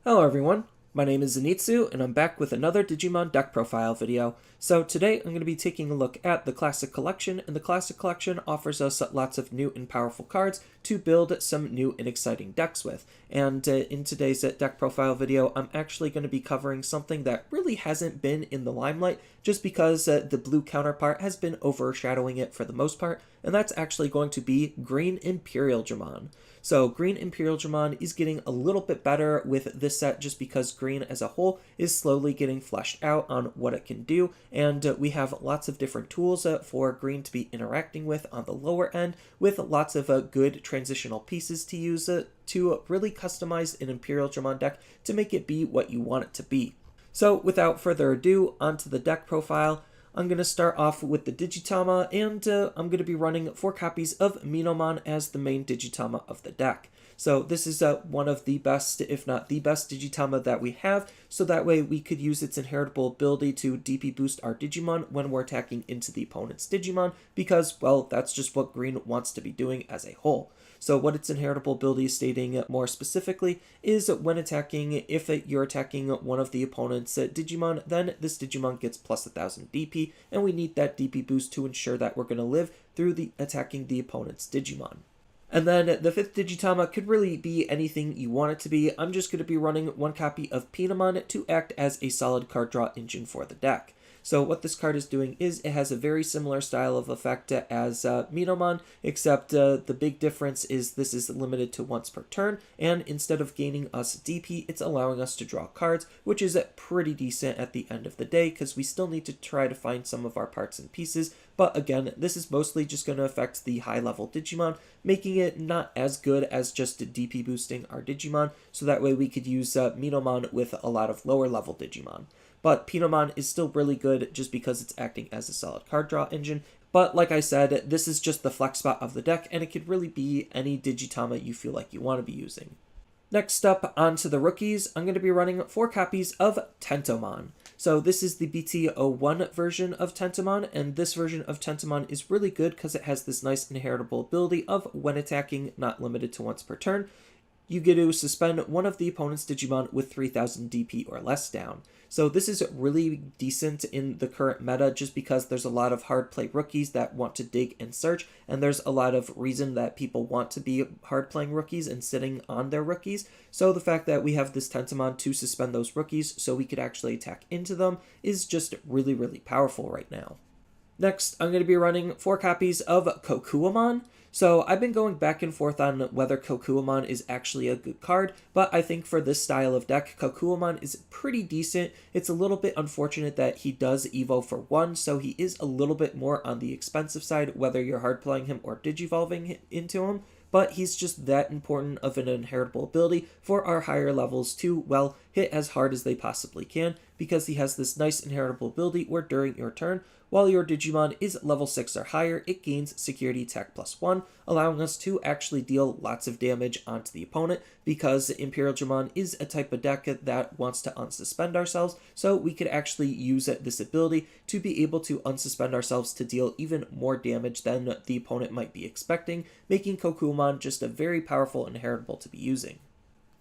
Hello everyone, my name is Zenitsu and I'm back with another Digimon deck profile video. So today I'm going to be taking a look at the Classic Collection, and the Classic Collection offers us lots of new and powerful cards to build some new and exciting decks with. And in today's deck profile video, I'm actually going to be covering something that really hasn't been in the limelight just because the blue counterpart has been overshadowing it for the most part, and that's actually going to be Green Imperialdramon. So Green Imperialdramon is getting a little bit better with this set just because Green as a whole is slowly getting fleshed out on what it can do, and we have lots of different tools for Green to be interacting with on the lower end, with lots of good transitional pieces to use to really customize an Imperialdramon deck to make it be what you want it to be. So without further ado, onto the deck profile. I'm going to start off with the Digitama, and I'm going to be running 4 copies of Minomon as the main Digitama of the deck. So this is one of the best, if not the best, Digitama that we have, so that way we could use its inheritable ability to DP boost our Digimon when we're attacking into the opponent's Digimon, because, well, that's just what Green wants to be doing as a whole. So what its inheritable ability is stating more specifically is when attacking, if you're attacking one of the opponent's Digimon, then this Digimon gets plus 1000 DP, and we need that DP boost to ensure that we're going to live through the attacking the opponent's Digimon. And then the 5th Digitama could really be anything you want it to be. I'm just going to be running 1 copy of Pinamon to act as a solid card draw engine for the deck. So what this card is doing is it has a very similar style of effect as Minomon, except the big difference is this is limited to once per turn, and instead of gaining us DP, it's allowing us to draw cards, which is pretty decent at the end of the day, because we still need to try to find some of our parts and pieces. But again, this is mostly just going to affect the high-level Digimon, making it not as good as just DP boosting our Digimon, so that way we could use Minomon with a lot of lower-level Digimon. But Pinamon is still really good just because it's acting as a solid card draw engine. But like I said, this is just the flex spot of the deck, and it could really be any Digitama you feel like you want to be using. Next up, onto the rookies, I'm going to be running 4 copies of Tentomon. So this is the BT01 version of Tentomon, and this version of Tentomon is really good because it has this nice inheritable ability of when attacking, not limited to once per turn, you get to suspend one of the opponent's Digimon with 3000 DP or less down. So this is really decent in the current meta just because there's a lot of hard play rookies that want to dig and search, and there's a lot of reason that people want to be hard playing rookies and sitting on their rookies. So the fact that we have this Tentomon to suspend those rookies so we could actually attack into them is just really, really powerful right now. Next, I'm going to be running 4 copies of Kokuwamon. So I've been going back and forth on whether Kokuwamon is actually a good card, but I think for this style of deck, Kokuwamon is pretty decent. It's a little bit unfortunate that he does Evo for 1, so he is a little bit more on the expensive side, whether you're hard playing him or digivolving into him. But he's just that important of an inheritable ability for our higher levels to, well, hit as hard as they possibly can, because he has this nice inheritable ability where during your turn, while your Digimon is level 6 or higher, it gains security attack +1, allowing us to actually deal lots of damage onto the opponent, because Imperialdramon is a type of deck that wants to unsuspend ourselves, so we could actually use this ability to be able to unsuspend ourselves to deal even more damage than the opponent might be expecting, making Kokuwamon just a very powerful inheritable to be using.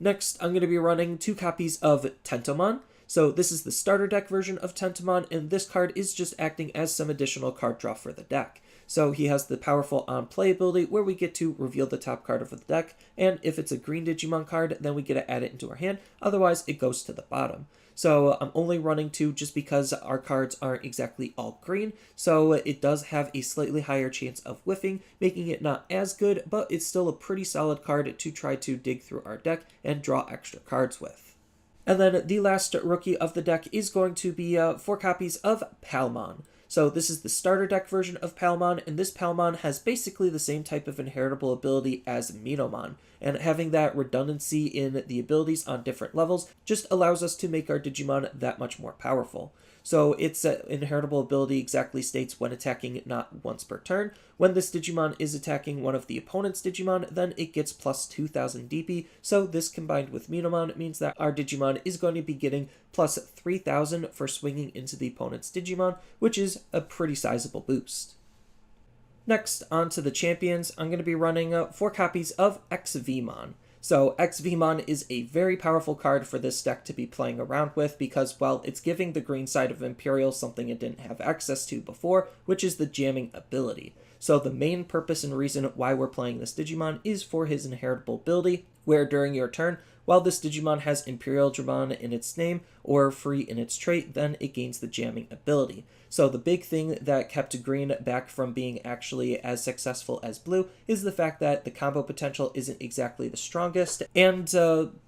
Next, I'm going to be running 2 copies of Tentomon. So this is the starter deck version of Tentomon, and this card is just acting as some additional card draw for the deck. So he has the powerful on-play ability where we get to reveal the top card of the deck, and if it's a green Digimon card, then we get to add it into our hand, otherwise it goes to the bottom. So I'm only running 2 just because our cards aren't exactly all green, so it does have a slightly higher chance of whiffing, making it not as good, but it's still a pretty solid card to try to dig through our deck and draw extra cards with. And then the last rookie of the deck is going to be 4 copies of Palmon. So this is the starter deck version of Palmon, and this Palmon has basically the same type of inheritable ability as Minomon, and having that redundancy in the abilities on different levels just allows us to make our Digimon that much more powerful. So its inheritable ability exactly states when attacking not once per turn. When this Digimon is attacking one of the opponent's Digimon, then it gets plus 2000 DP, so this combined with Minomon means that our Digimon is going to be getting plus 3000 for swinging into the opponent's Digimon, which is a pretty sizable boost. Next, on to the champions, I'm going to be running 4 copies of ExVeemon. So ExVeemon is a very powerful card for this deck to be playing around with because, well, it's giving the green side of Imperial something it didn't have access to before, which is the jamming ability. So the main purpose and reason why we're playing this Digimon is for his inheritable ability, where during your turn, while this Digimon has Imperialdramon in its name or free in its trait, then it gains the jamming ability. So the big thing that kept green back from being actually as successful as blue is the fact that the combo potential isn't exactly the strongest, and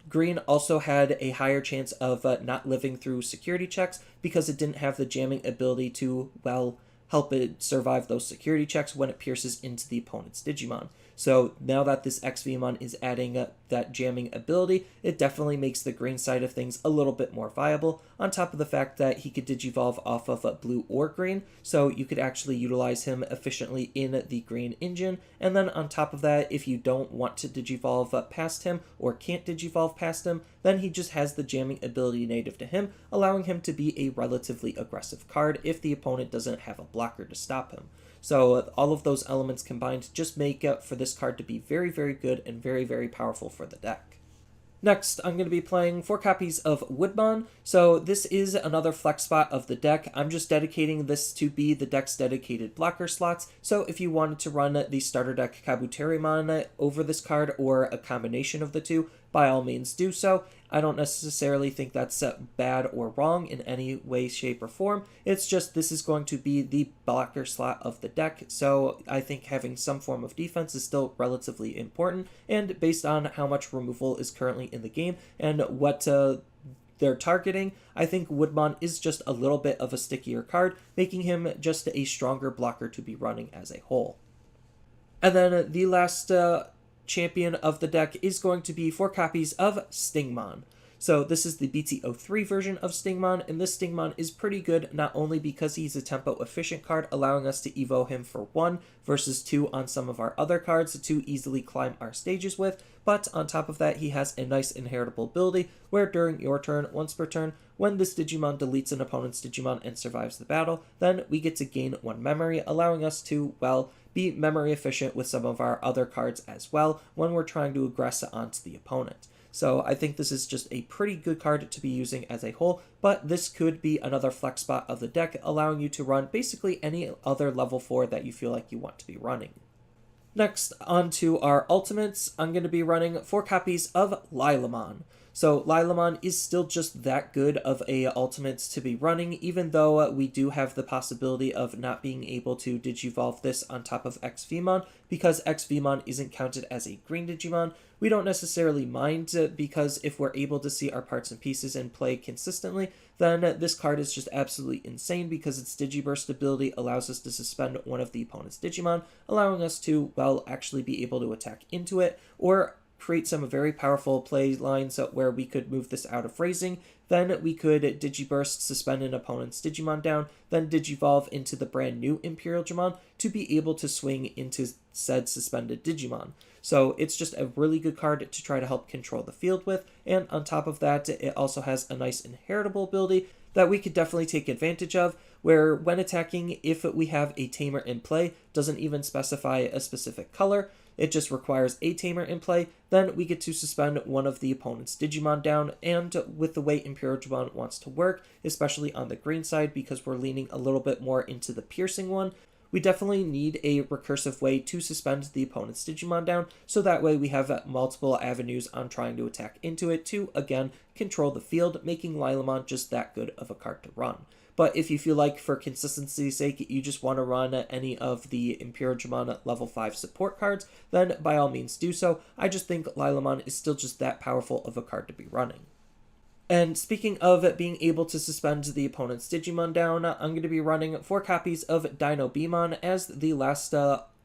green also had a higher chance of not living through security checks because it didn't have the jamming ability to, well, help it survive those security checks when it pierces into the opponent's Digimon. So now that this ExVeemon is adding that jamming ability, it definitely makes the green side of things a little bit more viable, on top of the fact that he could Digivolve off of blue or green, so you could actually utilize him efficiently in the green engine. And then on top of that, if you don't want to Digivolve past him or can't Digivolve past him, then he just has the jamming ability native to him, allowing him to be a relatively aggressive card if the opponent doesn't have a blocker to stop him. So all of those elements combined just make up for this card to be very, very good and very, very powerful for the deck. Next, I'm going to be playing 4 copies of Woodmon. So this is another flex spot of the deck. I'm just dedicating this to be the deck's dedicated blocker slots. So if you wanted to run the starter deck Kabuterimon over this card or a combination of the two, by all means do so. I don't necessarily think that's bad or wrong in any way, shape, or form. It's just this is going to be the blocker slot of the deck, so I think having some form of defense is still relatively important, and based on how much removal is currently in the game and what they're targeting, I think Woodmon is just a little bit of a stickier card, making him just a stronger blocker to be running as a whole. And then the last champion of the deck is going to be 4 copies of Stingmon. So this is the BT03 version of Stingmon, and this Stingmon is pretty good not only because he's a tempo efficient card, allowing us to evo him for 1 versus 2 on some of our other cards to easily climb our stages with, but on top of that he has a nice inheritable ability where during your turn, once per turn, when this Digimon deletes an opponent's Digimon and survives the battle, then we get to gain 1 memory, allowing us to, well, be memory efficient with some of our other cards as well when we're trying to aggress onto the opponent. So I think this is just a pretty good card to be using as a whole, but this could be another flex spot of the deck, allowing you to run basically any other level 4 that you feel like you want to be running. Next, on to our ultimates. I'm going to be running 4 copies of Lilamon. So Lilamon is still just that good of a ultimates to be running, even though we do have the possibility of not being able to Digivolve this on top of ExVeemon, because ExVeemon isn't counted as a green Digimon. We don't necessarily mind, because if we're able to see our parts and pieces and play consistently, then this card is just absolutely insane because its Digiburst ability allows us to suspend one of the opponent's Digimon, allowing us to, well, actually be able to attack into it, or create some very powerful play lines where we could move this out of phrasing. Then we could Digiburst, suspend an opponent's Digimon down, then Digivolve into the brand new Imperialdramon to be able to swing into said suspended Digimon. So it's just a really good card to try to help control the field with, and on top of that, it also has a nice inheritable ability that we could definitely take advantage of, where when attacking, if we have a Tamer in play, doesn't even specify a specific color, it just requires a Tamer in play, then we get to suspend one of the opponent's Digimon down, and with the way Imperialdramon wants to work, especially on the green side because we're leaning a little bit more into the piercing one, we definitely need a recursive way to suspend the opponent's Digimon down, so that way we have multiple avenues on trying to attack into it to, again, control the field, making Lilamon just that good of a card to run. But if you feel like, for consistency's sake, you just want to run any of the Imperialdramon level 5 support cards, then by all means do so. I just think Lilamon is still just that powerful of a card to be running. And speaking of being able to suspend the opponent's Digimon down, I'm going to be running 4 copies of DinoBeemon as the last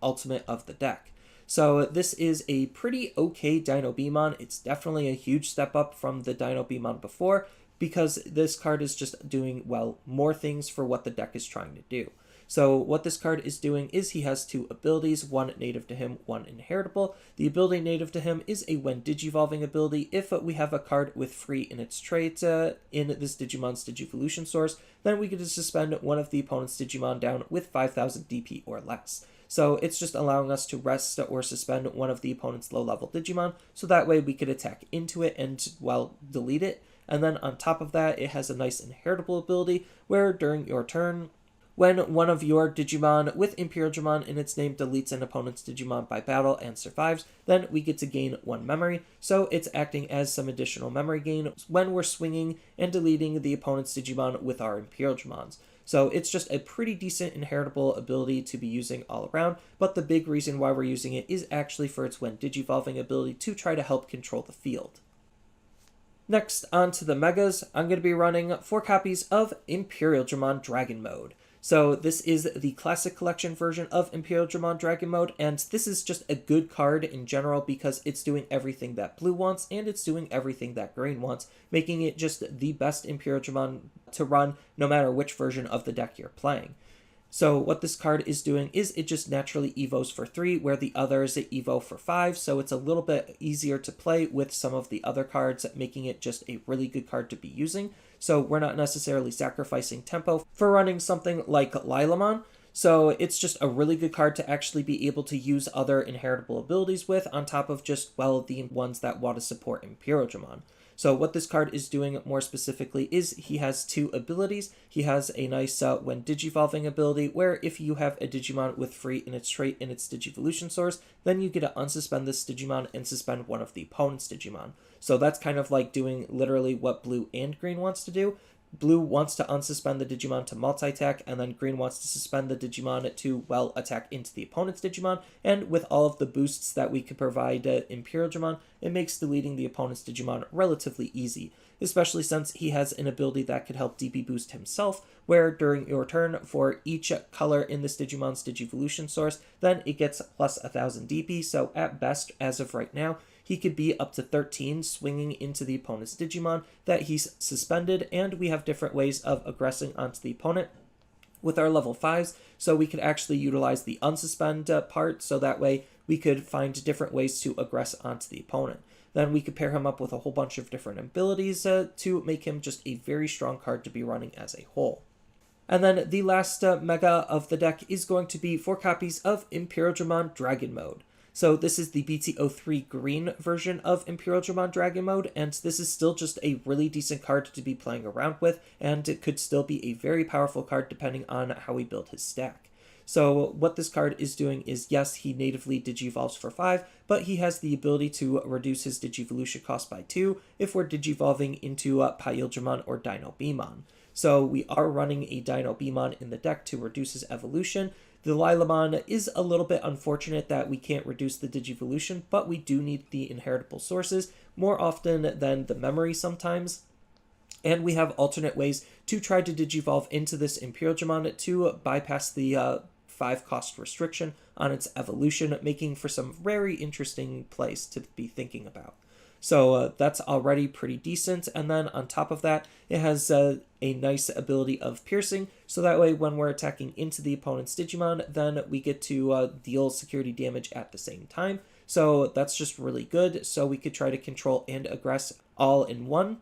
ultimate of the deck. So this is a pretty okay DinoBeemon. It's definitely a huge step up from the DinoBeemon before, because this card is just doing, well, more things for what the deck is trying to do. So what this card is doing is he has 2 abilities, 1 native to him, 1 inheritable. The ability native to him is a when Digivolving ability. If we have a card with free in its trait in this Digimon's Digivolution source, then we get to suspend one of the opponent's Digimon down with 5,000 DP or less. So it's just allowing us to rest or suspend one of the opponent's low-level Digimon, so that way we could attack into it and, well, delete it. And then on top of that, it has a nice inheritable ability where during your turn, when one of your Digimon with Imperialdramon in its name deletes an opponent's Digimon by battle and survives, then we get to gain 1 memory, so it's acting as some additional memory gain when we're swinging and deleting the opponent's Digimon with our Imperialdramons. So it's just a pretty decent inheritable ability to be using all around, but the big reason why we're using it is actually for its when Digivolving ability to try to help control the field. Next, on to the Megas, I'm going to be running 4 copies of Imperialdramon Dragon Mode. So this is the Classic Collection version of Imperialdramon Dragon Mode, and this is just a good card in general because it's doing everything that blue wants, and it's doing everything that green wants, making it just the best Imperialdramon to run no matter which version of the deck you're playing. So what this card is doing is it just naturally evos for 3, where the others it evo for 5, so it's a little bit easier to play with some of the other cards, making it just a really good card to be using. So we're not necessarily sacrificing tempo for running something like Lilamon. So it's just a really good card to actually be able to use other inheritable abilities with, on top of just, well, the ones that want to support Imperialdramon. So what this card is doing more specifically is he has 2 abilities. He has a nice when Digivolving ability, where if you have a Digimon with free in its trait in its Digivolution source, then you get to unsuspend this Digimon and suspend one of the opponent's Digimon. So that's kind of like doing literally what blue and green wants to do. Blue wants to unsuspend the Digimon to multi-attack, and then green wants to suspend the Digimon to, well, attack into the opponent's Digimon, and with all of the boosts that we could provide Imperialdramon, it makes deleting the opponent's Digimon relatively easy, especially since he has an ability that could help DP boost himself, where during your turn, for each color in this Digimon's Digivolution source, then it gets plus 1000 DP, so at best, as of right now, he could be up to 13 swinging into the opponent's Digimon that he's suspended, and we have different ways of aggressing onto the opponent with our level 5s, so we could actually utilize the unsuspend part, so that way we could find different ways to aggress onto the opponent. Then we could pair him up with a whole bunch of different abilities to make him just a very strong card to be running as a whole. And then the last mega of the deck is going to be 4 copies of Imperialdramon Dragon Mode. So this is the BT03 green version of Imperialdramon Dragon Mode, and this is still just a really decent card to be playing around with, and it could still be a very powerful card depending on how we build his stack. So what this card is doing is, yes, he natively Digivolves for 5, but he has the ability to reduce his Digivolution cost by 2 if we're Digivolving into Imperialdramon or DinoBeemon. So we are running a DinoBeemon in the deck to reduce his evolution. The Lilamon is a little bit unfortunate that we can't reduce the Digivolution, but we do need the inheritable sources more often than the memory sometimes. And we have alternate ways to try to Digivolve into this Imperialdramon to bypass the 5 cost restriction on its evolution, making for some very interesting plays to be thinking about. So that's already pretty decent, and then on top of that, it has a nice ability of piercing, so that way when we're attacking into the opponent's Digimon, then we get to deal security damage at the same time. So that's just really good, so we could try to control and aggress all in one,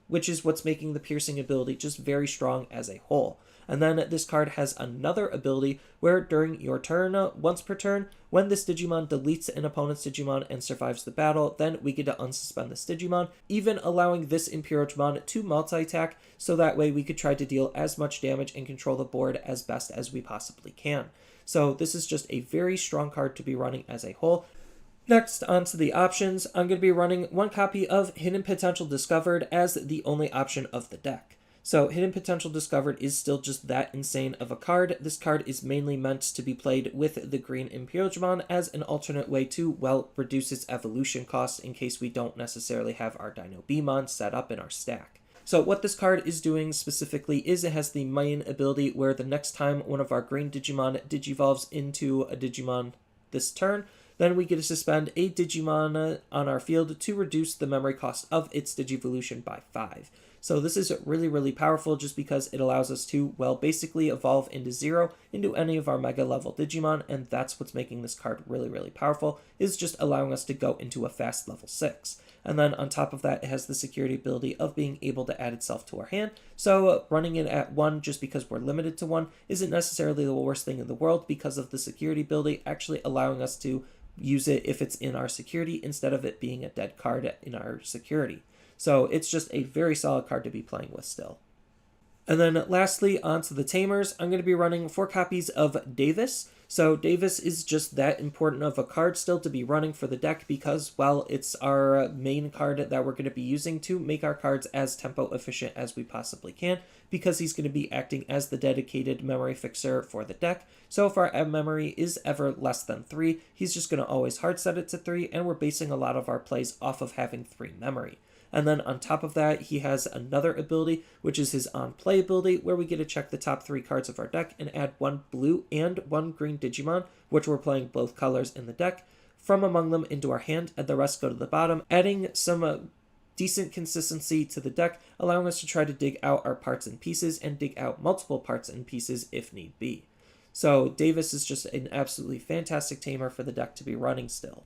which is what's making the piercing ability just very strong as a whole. And then this card has another ability where during your turn, once per turn, when this Digimon deletes an opponent's Digimon and survives the battle, then we get to unsuspend this Digimon, even allowing this Imperialdramon to multi-attack, so that way we could try to deal as much damage and control the board as best as we possibly can. So this is just a very strong card to be running as a whole. Next, onto the options, I'm going to be running 1 copy of Hidden Potential Discovered as the only option of the deck. So Hidden Potential Discovered is still just that insane of a card. This card is mainly meant to be played with the green Imperialdramon as an alternate way to, well, reduce its evolution costs in case we don't necessarily have our DinoBeemon set up in our stack. So what this card is doing specifically is it has the main ability where the next time one of our green Digimon Digivolves into a Digimon this turn, then we get to suspend a Digimon on our field to reduce the memory cost of its Digivolution by 5. So this is really, really powerful just because it allows us to, well, basically evolve into 0 into any of our Mega level Digimon, and that's what's making this card really, really powerful, is just allowing us to go into a fast level 6. and then on top of that, it has the security ability of being able to add itself to our hand. So running it at 1 just because we're limited to 1 isn't necessarily the worst thing in the world, because of the security ability actually allowing us to use it if it's in our security instead of it being a dead card in our security. So it's just a very solid card to be playing with still. And then lastly, onto the Tamers, I'm going to be running 4 copies of Davis. So Davis is just that important of a card still to be running for the deck because, well, it's our main card that we're going to be using to make our cards as tempo efficient as we possibly can, because he's going to be acting as the dedicated memory fixer for the deck. So if our memory is ever less than 3, he's just going to always hard set it to 3, and we're basing a lot of our plays off of having 3 memory. And then on top of that, he has another ability, which is his on-play ability, where we get to check the top 3 cards of our deck and add 1 blue and 1 green Digimon, which we're playing both colors in the deck, from among them into our hand, and the rest go to the bottom, adding some decent consistency to the deck, allowing us to try to dig out our parts and pieces and dig out multiple parts and pieces if need be. So Davis is just an absolutely fantastic tamer for the deck to be running still.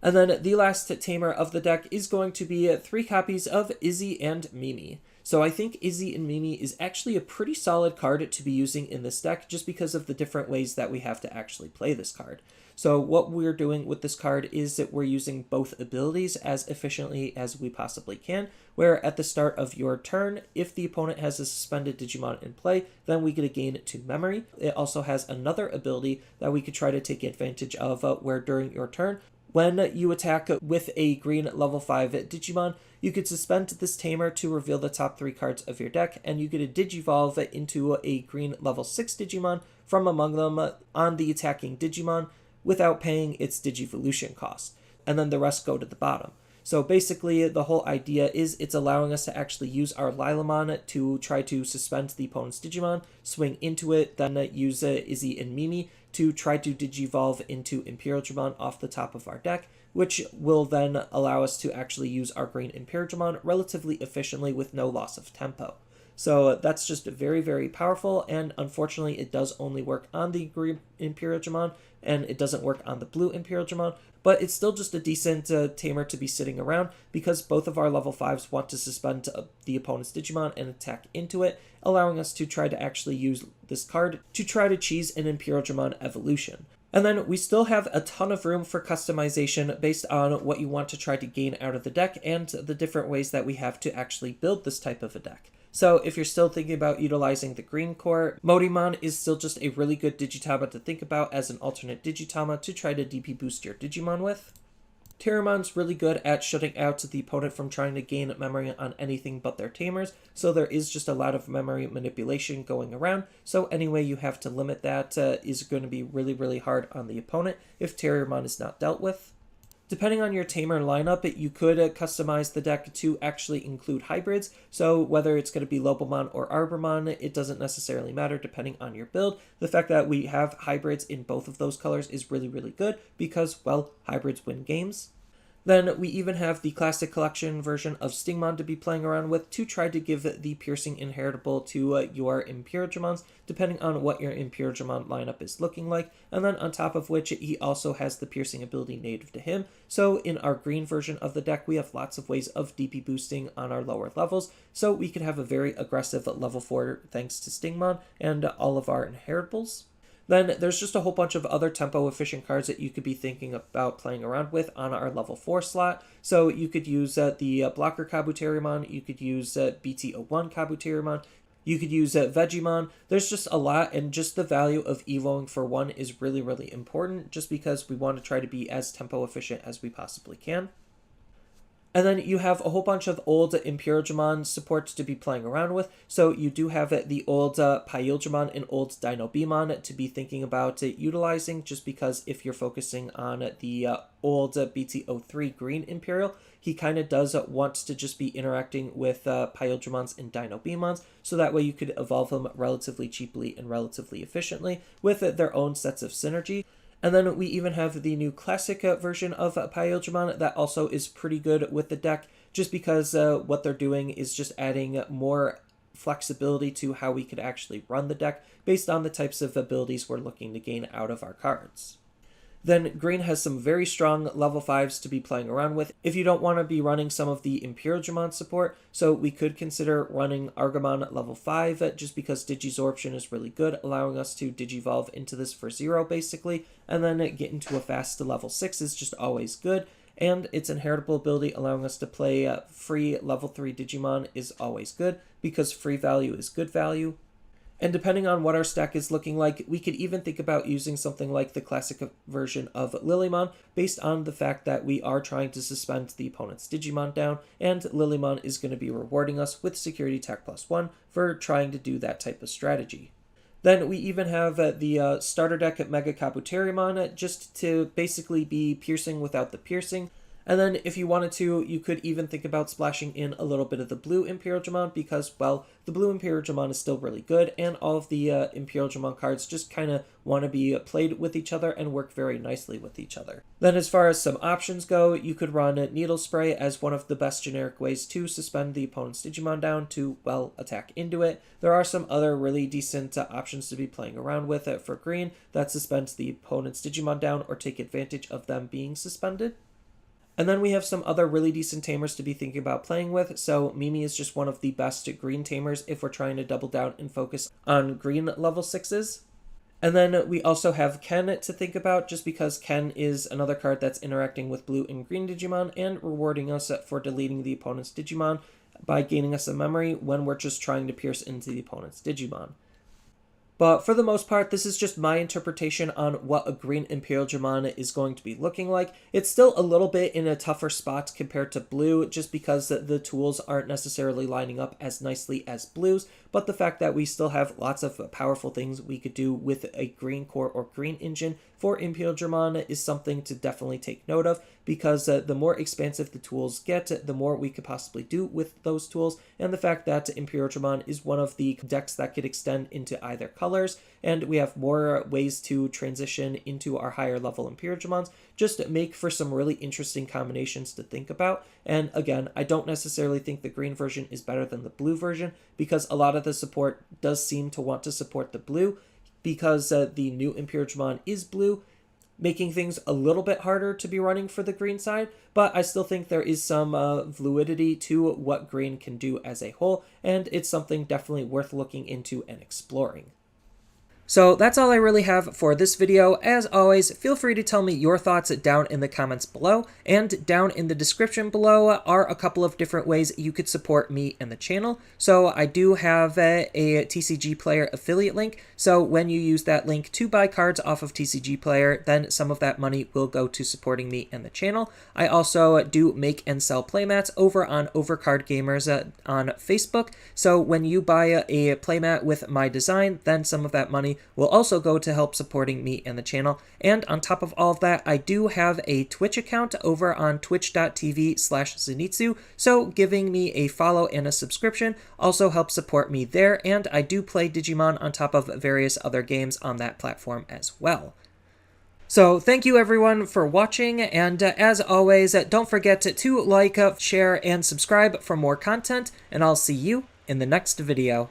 And then the last tamer of the deck is going to be 3 copies of Izzy and Mimi. So I think Izzy and Mimi is actually a pretty solid card to be using in this deck just because of the different ways that we have to actually play this card. So what we're doing with this card is that we're using both abilities as efficiently as we possibly can, where at the start of your turn, if the opponent has a suspended Digimon in play, then we get a gain 2 memory. It also has another ability that we could try to take advantage of where during your turn, when you attack with a green level 5 Digimon, you could suspend this tamer to reveal the top 3 cards of your deck, and you get a Digivolve into a green level 6 Digimon from among them on the attacking Digimon without paying its Digivolution cost. And then the rest go to the bottom. So basically, the whole idea is it's allowing us to actually use our Lilamon to try to suspend the opponent's Digimon, swing into it, then use Izzy and Mimi to try to Digivolve into Imperialdramon off the top of our deck, which will then allow us to actually use our green Imperialdramon relatively efficiently with no loss of tempo. So that's just very, very powerful, and unfortunately it does only work on the green Imperialdramon, and it doesn't work on the blue Imperialdramon, but it's still just a decent tamer to be sitting around because both of our level 5s want to suspend the opponent's Digimon and attack into it, allowing us to try to actually use this card to try to cheese an Imperialdramon evolution. And then we still have a ton of room for customization based on what you want to try to gain out of the deck and the different ways that we have to actually build this type of a deck. So if you're still thinking about utilizing the green core, Motomiya is still just a really good Digitama to think about as an alternate Digitama to try to DP boost your Digimon with. Tentomon's really good at shutting out the opponent from trying to gain memory on anything but their tamers, so there is just a lot of memory manipulation going around, so any way you have to limit that is going to be really, really hard on the opponent if Tentomon is not dealt with. Depending on your tamer lineup, you could customize the deck to actually include hybrids, so whether it's going to be Lobomon or Arbomon, it doesn't necessarily matter depending on your build. The fact that we have hybrids in both of those colors is really, really good because, well, hybrids win games. Then we even have the Classic Collection version of Stingmon to be playing around with to try to give the piercing inheritable to your Imperialdramons, depending on what your Imperialdramon lineup is looking like, and then on top of which he also has the piercing ability native to him. So in our green version of the deck, we have lots of ways of DP boosting on our lower levels, so we could have a very aggressive level 4 thanks to Stingmon and all of our inheritables. Then there's just a whole bunch of other tempo-efficient cards that you could be thinking about playing around with on our level 4 slot. So you could use the Blocker Kabuterimon, you could use BT01 Kabuterimon, you could use Vegemon. There's just a lot, and just the value of evoing for 1 is really, really important, just because we want to try to be as tempo-efficient as we possibly can. And then you have a whole bunch of old Imperialdramon supports to be playing around with. So you do have the old Pyildramon and old DinoBeemon to be thinking about utilizing, just because if you're focusing on the old BT03 Green Imperial, he kind of does want to just be interacting with Pyildramons and DinoBeemons, so that way you could evolve them relatively cheaply and relatively efficiently with their own sets of synergy. And then we even have the new classic version of Pyildramon that also is pretty good with the deck, just because what they're doing is just adding more flexibility to how we could actually run the deck based on the types of abilities we're looking to gain out of our cards. then green has some very strong level 5s to be playing around with if you don't want to be running some of the Imperialdramon support. So we could consider running Argamon level 5 just because Digisorption is really good, allowing us to Digivolve into this for 0 basically, and then get into a fast level 6 is just always good. And its inheritable ability allowing us to play free level 3 Digimon is always good because free value is good value. And depending on what our stack is looking like, we could even think about using something like the classic version of Lilamon based on the fact that we are trying to suspend the opponent's Digimon down, and Lilamon is going to be rewarding us with Security Tech +1 for trying to do that type of strategy. Then we even have the starter deck Mega Kabuterimon just to basically be piercing without the piercing. And then if you wanted to, you could even think about splashing in a little bit of the blue Imperialdramon because, well, the blue Imperialdramon is still really good, and all of the Imperialdramon cards just kind of want to be played with each other and work very nicely with each other. Then as far as some options go, you could run Needle Spray as one of the best generic ways to suspend the opponent's Digimon down to, well, attack into it. There are some other really decent options to be playing around with for green that suspends the opponent's Digimon down or take advantage of them being suspended. And then we have some other really decent tamers to be thinking about playing with. So Mimi is just one of the best green tamers if we're trying to double down and focus on green level 6s. And then we also have Ken to think about just because Ken is another card that's interacting with blue and green Digimon and rewarding us for deleting the opponent's Digimon by gaining us a memory when we're just trying to pierce into the opponent's Digimon. But for the most part, this is just my interpretation on what a green Imperialdramon is going to be looking like. It's still a little bit in a tougher spot compared to blue, just because the tools aren't necessarily lining up as nicely as blues, but the fact that we still have lots of powerful things we could do with a green core or green engine for Imperialdramon is something to definitely take note of, because the more expansive the tools get, the more we could possibly do with those tools, and the fact that Imperialdramon is one of the decks that could extend into either colors, and we have more ways to transition into our higher level Imperialdramons, just make for some really interesting combinations to think about. And again, I don't necessarily think the green version is better than the blue version, because a lot of the support does seem to want to support the blue, because the new Imperialdramon is blue, making things a little bit harder to be running for the green side, but I still think there is some fluidity to what green can do as a whole, and it's something definitely worth looking into and exploring. So that's all I really have for this video. As always, feel free to tell me your thoughts down in the comments below, and down in the description below are a couple of different ways you could support me and the channel. So I do have a TCG Player affiliate link, so when you use that link to buy cards off of TCG Player, then some of that money will go to supporting me and the channel. I also do make and sell playmats over on Overcard Gamers on Facebook, so when you buy a playmat with my design, then some of that money will also go to help supporting me and the channel. And on top of all of that, I do have a Twitch account over on twitch.tv/Zenitsu, so giving me a follow and a subscription also helps support me there, and I do play Digimon on top of various other games on that platform as well. So thank you everyone for watching, and as always, don't forget to like, share, and subscribe for more content, and I'll see you in the next video.